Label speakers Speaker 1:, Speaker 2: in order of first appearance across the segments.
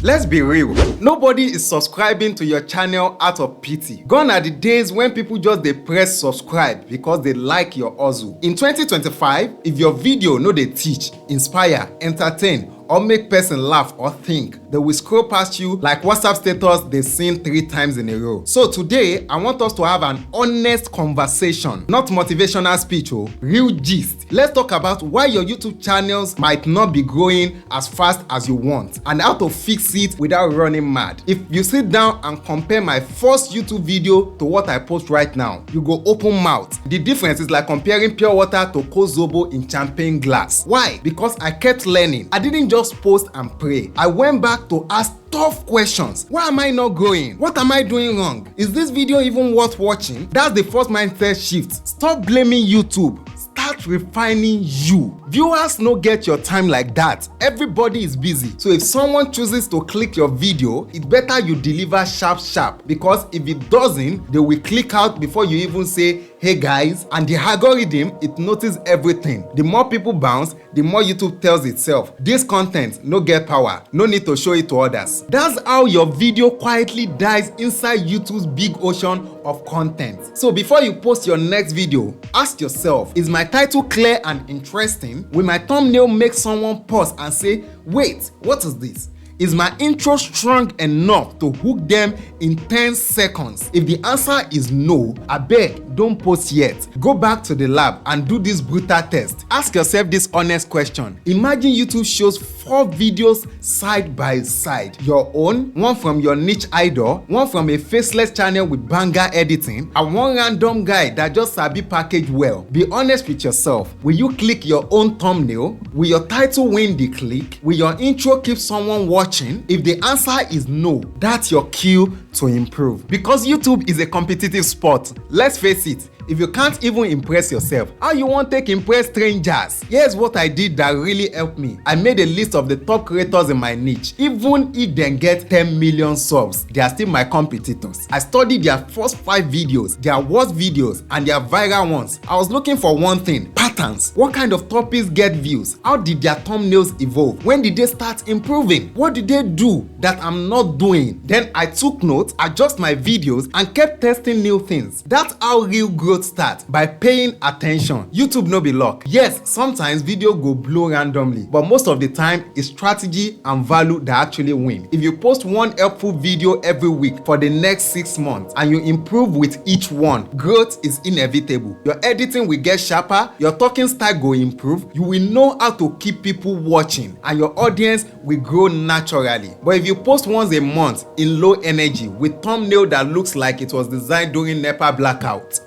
Speaker 1: Let's be real, nobody is subscribing to your channel out of pity. Gone are the days when people just dey press subscribe because they like your hustle. In 2025, if your video no dey teach, inspire, entertain, or make person laugh or think, they will scroll past you like WhatsApp status they seen 3 times in a row. So today, I want us to have an honest conversation, not motivational speech, real gist. Let's talk about why your YouTube channels might not be growing as fast as you want and how to fix it without running mad. If you sit down and compare my first YouTube video to what I post right now, you go open mouth. The difference is like comparing pure water to cold zobo in champagne glass. Why? Because I kept learning. I didn't just post and pray. I went back to ask tough questions. Why am I not growing? What am I doing wrong? Is this video even worth watching? That's the first mindset shift. Stop blaming YouTube. Start refining you. Viewers no get your time like that. Everybody is busy. So if someone chooses to click your video, it's better you deliver sharp because if it doesn't, they will click out before you even say, hey guys, and the algorithm, it notices everything. The more people bounce, the more YouTube tells itself, this content no get power, no need to show it to others. That's how your video quietly dies inside YouTube's big ocean of content. So before you post your next video, ask yourself, is my title clear and interesting? Will my thumbnail make someone pause and say, wait, what is this? Is my intro strong enough to hook them in 10 seconds? If the answer is no, abeg, don't post yet. Go back to the lab and do this brutal test. Ask yourself this honest question. Imagine YouTube shows 4 videos side by side. Your own, one from your niche idol, one from a faceless channel with banger editing, and one random guy that just sabi package well. Be honest with yourself. Will you click your own thumbnail? Will your title win the click? Will your intro keep someone watching? If the answer is no, that's your cue to improve. Because YouTube is a competitive sport. Let's face it, if you can't even impress yourself, how you want to impress strangers? Here's what I did that really helped me. I made a list of the top creators in my niche. Even if they get 10 million subs, they are still my competitors. I studied their first 5 videos, their worst videos, and their viral ones. I was looking for one thing: patterns. What kind of topics get views? How did their thumbnails evolve? When did they start improving? What did they do that I'm not doing? Then I took notes, adjust my videos, and kept testing new things. That's how real growth starts, by paying attention. YouTube no be luck. Yes, sometimes video go blow randomly, but most of the time it's strategy and value that actually win. If you post one helpful video every week for the next 6 months and you improve with each one, growth is inevitable. Your editing will get sharper, your talking style will improve, you will know how to keep people watching, and your audience will grow naturally. But if you post once a month in low energy with thumbnail that looks like it was designed during NEPA blackout,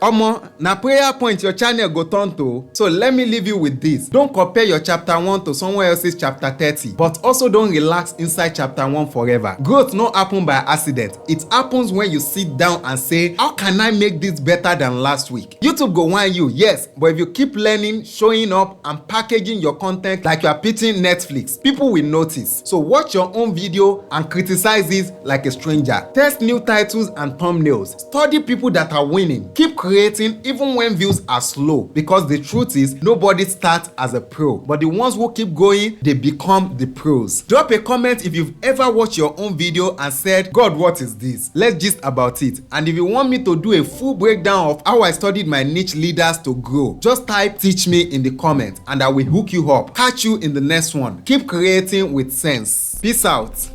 Speaker 1: na prayer point your channel go turn to. So let me leave you with this. Don't compare your chapter 1 to someone else's chapter 30, but also don't relax inside chapter 1 forever. Growth no happen by accident. It happens when you sit down and say, how can I make this better than last week? YouTube go want you, yes, but if you keep learning, showing up, and packaging your content like you are pitching Netflix, people will notice. So watch your own video and criticize it like a stranger. Test new titles and thumbnails. Study people that are winning. Keep creating even when views are slow, because the truth is nobody starts as a pro, but the ones who keep going, they become the pros. Drop a comment if you've ever watched your own video and said, God, what is this? Let's gist about it. And if you want me to do a full breakdown of how I studied my niche leaders to grow, just type teach me in the comment and I will hook you up. Catch you in the next one. Keep creating with sense. Peace out.